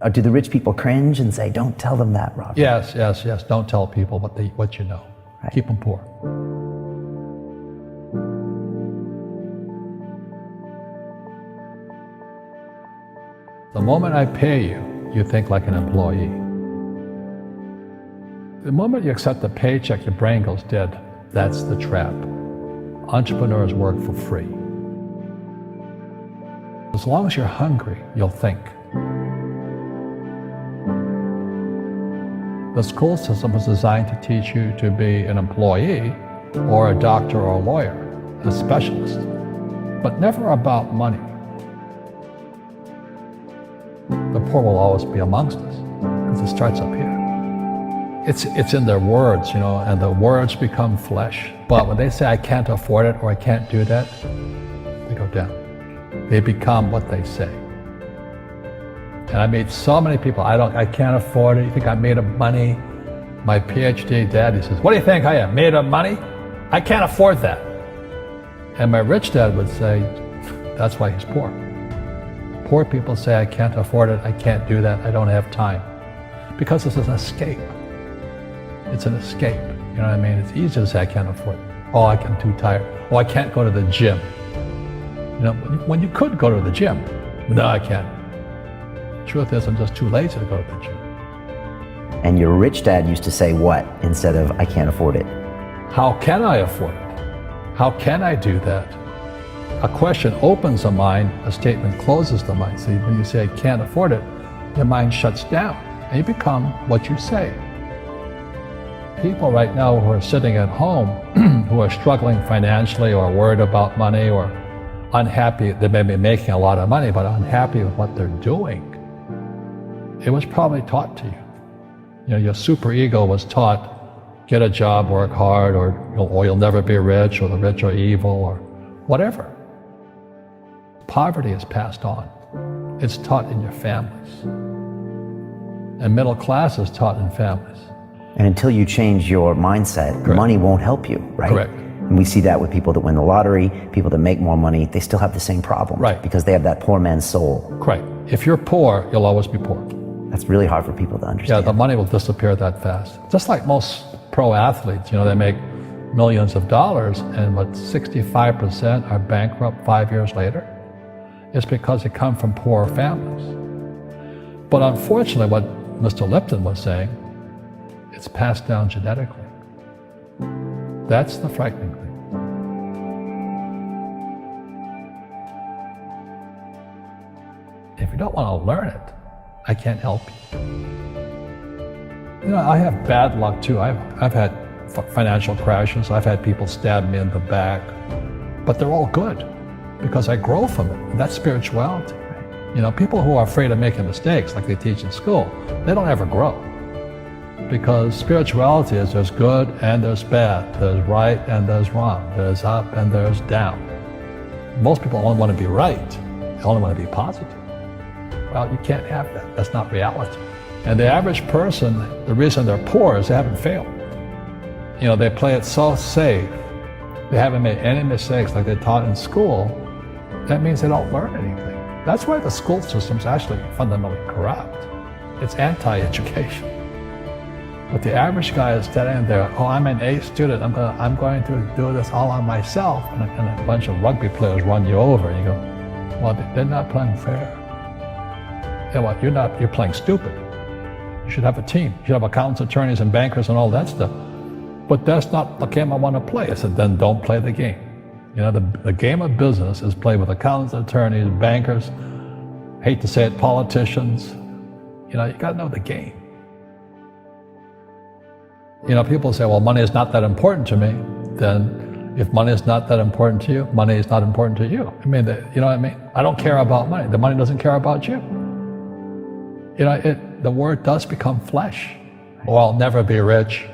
Or do the rich people cringe and say, don't tell them that, Robert? Yes. Don't tell people what you know. Right. Keep them poor. The moment I pay you, you think like an employee. The moment you accept the paycheck, your brain goes dead. That's the trap. Entrepreneurs work for free. As long as you're hungry, you'll think. The school system was designed to teach you to be an employee or a doctor or a lawyer, a specialist, but never about money. The poor will always be amongst us because it starts up here. It's in their words, and the words become flesh. But when they say, I can't afford it or I can't do that, they go down. They become what they say. And I meet so many people, I can't afford it. You think I'm made of money? My PhD dad, he says, what do you think I am, made of money? I can't afford that. And my rich dad would say, that's why he's poor. Poor people say, I can't afford it, I can't do that, I don't have time. Because it's an escape. It's an escape, you know what I mean? It's easy to say, I can't afford it. Oh, I'm too tired. Oh, I can't go to the gym. When you could go to the gym. No, I can't. Truth is, I'm just too lazy to go to the gym. And your rich dad used to say what instead of, I can't afford it? How can I afford it? How can I do that? A question opens the mind, a statement closes the mind. So when you say, I can't afford it, your mind shuts down and you become what you say. People right now who are sitting at home, who are struggling financially or worried about money or unhappy, they may be making a lot of money, but unhappy with what they're doing. It was probably taught to you. Your superego was taught, get a job, work hard, or you'll never be rich, or the rich are evil, or whatever. Poverty is passed on. It's taught in your families. And middle class is taught in families. And until you change your mindset, Correct. Money won't help you, right? Correct. And we see that with people that win the lottery, people that make more money, they still have the same problem. Right. Because they have that poor man's soul. Right. If you're poor, you'll always be poor. That's really hard for people to Yeah, understand. the money will disappear that fast. Just like most pro athletes, they make millions of dollars, and 65% are bankrupt 5 years later. It's because they come from poor families. But unfortunately, what Mr. Lipton was saying, it's passed down genetically. That's the frightening thing. If you don't want to learn it, I can't help you. I have bad luck too. I've had financial crashes. I've had people stab me in the back, but they're all good because I grow from it. And that's spirituality. People who are afraid of making mistakes, like they teach in school, they don't ever grow. Because spirituality is there's good and there's bad, there's right and there's wrong, there's up and there's down. Most people only want to be right, they only want to be positive. Well, you can't have that, that's not reality. And the average person, the reason they're poor is they haven't failed. They play it so safe, they haven't made any mistakes like they taught in school. That means they don't learn anything. That's why the school system's actually fundamentally corrupt. It's anti-education. But the average guy is standing there, oh, I'm an A student, I'm going to do this all on myself. And a bunch of rugby players run you over, and you go, well, they're not playing fair. Yeah, well, you're playing stupid. You should have a team. You should have accountants, attorneys, and bankers and all that stuff. But that's not the game I want to play. I said, then don't play the game. The game of business is played with accountants, attorneys, bankers, hate to say it, politicians. You got to know the game. People say, well, money is not that important to me. Then if money is not that important to you, money is not important to you. You know what I mean? I don't care about money. The money doesn't care about you. The word does become flesh. Or I'll never be rich.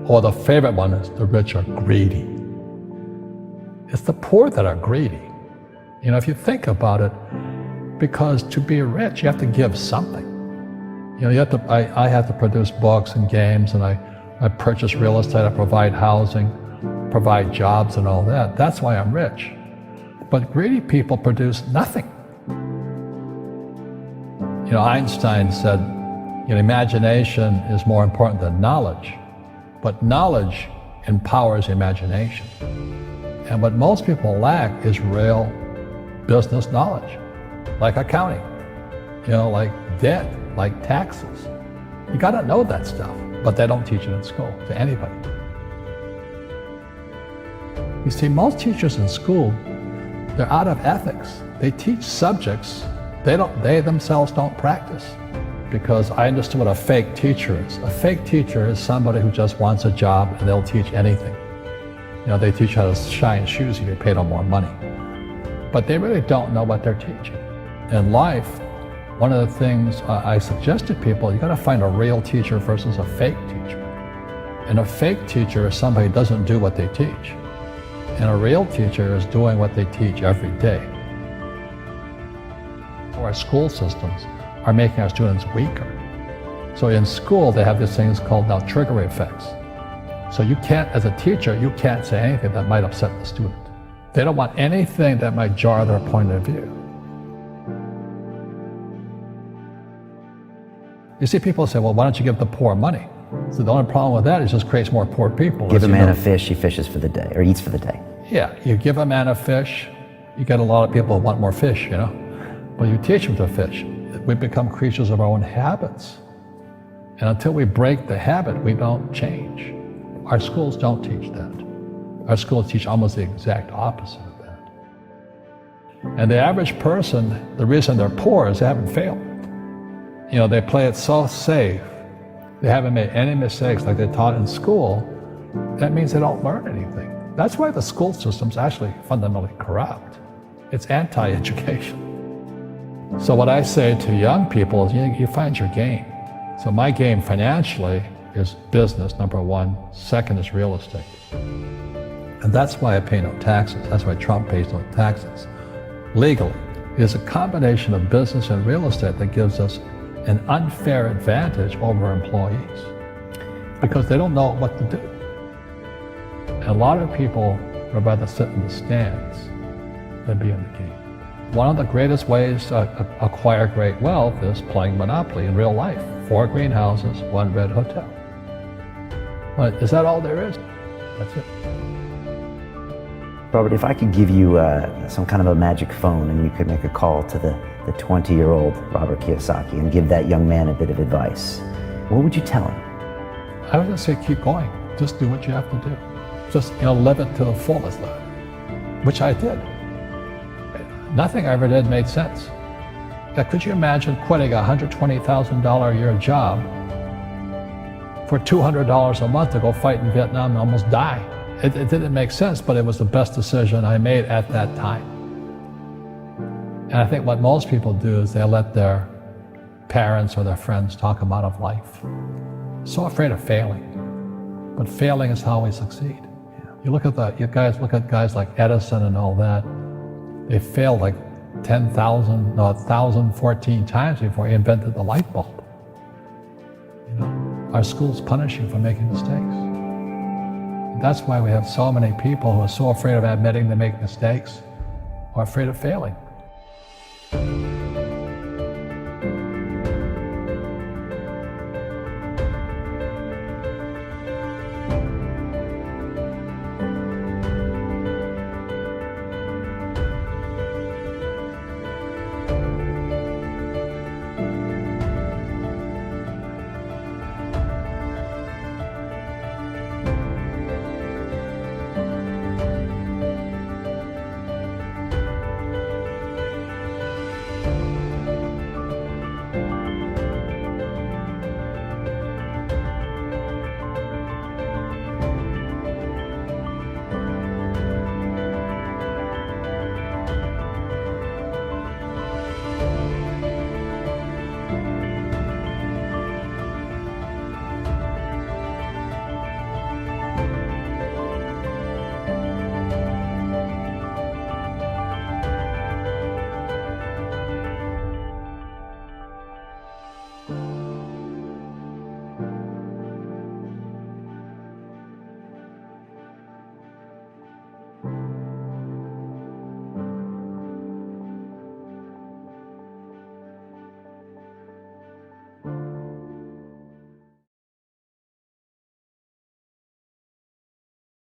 Or the favorite one is the rich are greedy. It's the poor that are greedy. If you think about it, because to be rich, you have to give something. I have to produce books and games, and I purchase real estate, I provide housing, provide jobs and all that. That's why I'm rich. But greedy people produce nothing. You know, Einstein said, you know, imagination is more important than knowledge, but knowledge empowers imagination. And what most people lack is real business knowledge, like accounting, you know, like debt, like taxes. You gotta know that stuff, but they don't teach it in school to anybody. You see, most teachers in school, they're out of ethics. They teach subjects they themselves don't practice. Because I understood what a fake teacher is. A fake teacher is somebody who just wants a job and they'll teach anything. You know, they teach how to shine shoes if you pay them more money. But they really don't know what they're teaching. In life, one of the things I suggest to people, you gotta find a real teacher versus a fake teacher. And a fake teacher is somebody who doesn't do what they teach. And a real teacher is doing what they teach every day. Our school systems are making our students weaker. So in school, they have these things called now trigger effects. So you can't, as a teacher, you can't say anything that might upset the student. They don't want anything that might jar their point of view. You see, people say, well, why don't you give the poor money? So the only problem with that is it just creates more poor people. Give a man a fish, he fishes for the day, or eats for the day. Yeah, you give a man a fish, you get a lot of people who want more fish, you know? But you teach them to fish. We become creatures of our own habits. And until we break the habit, we don't change. Our schools don't teach that. Our schools teach almost the exact opposite of that. And the average person, the reason they're poor is they haven't failed. You know, they play it so safe. They haven't made any mistakes like they taught in school. That means they don't learn anything. That's why the school system's actually fundamentally corrupt. It's anti-education. So what I say to young people is you find your game. So my game financially is business, number one. Second is real estate. And that's why I pay no taxes. That's why Trump pays no taxes. Legally, it is a combination of business and real estate that gives us an unfair advantage over employees because they don't know what to do. And a lot of people would rather sit in the stands than be in the game. One of the greatest ways to acquire great wealth is playing Monopoly in real life. 4 greenhouses, 1 red hotel. But is that all there is? That's it. Robert, if I could give you some kind of a magic phone and you could make a call to the 20-year-old Robert Kiyosaki and give that young man a bit of advice, what would you tell him? I would just say keep going. Just do what you have to do. Just, you know, live it to the fullest, which I did. Nothing I ever did made sense. Now, could you imagine quitting a $120,000 a year job for $200 a month to go fight in Vietnam and almost die? It didn't make sense, but it was the best decision I made at that time. And I think what most people do is they let their parents or their friends talk them out of life. So afraid of failing. But failing is how we succeed. You look at guys like Edison and all that. They failed like 1,014 times before he invented the light bulb. You know, our schools punish you for making mistakes. And that's why we have so many people who are so afraid of admitting they make mistakes or afraid of failing.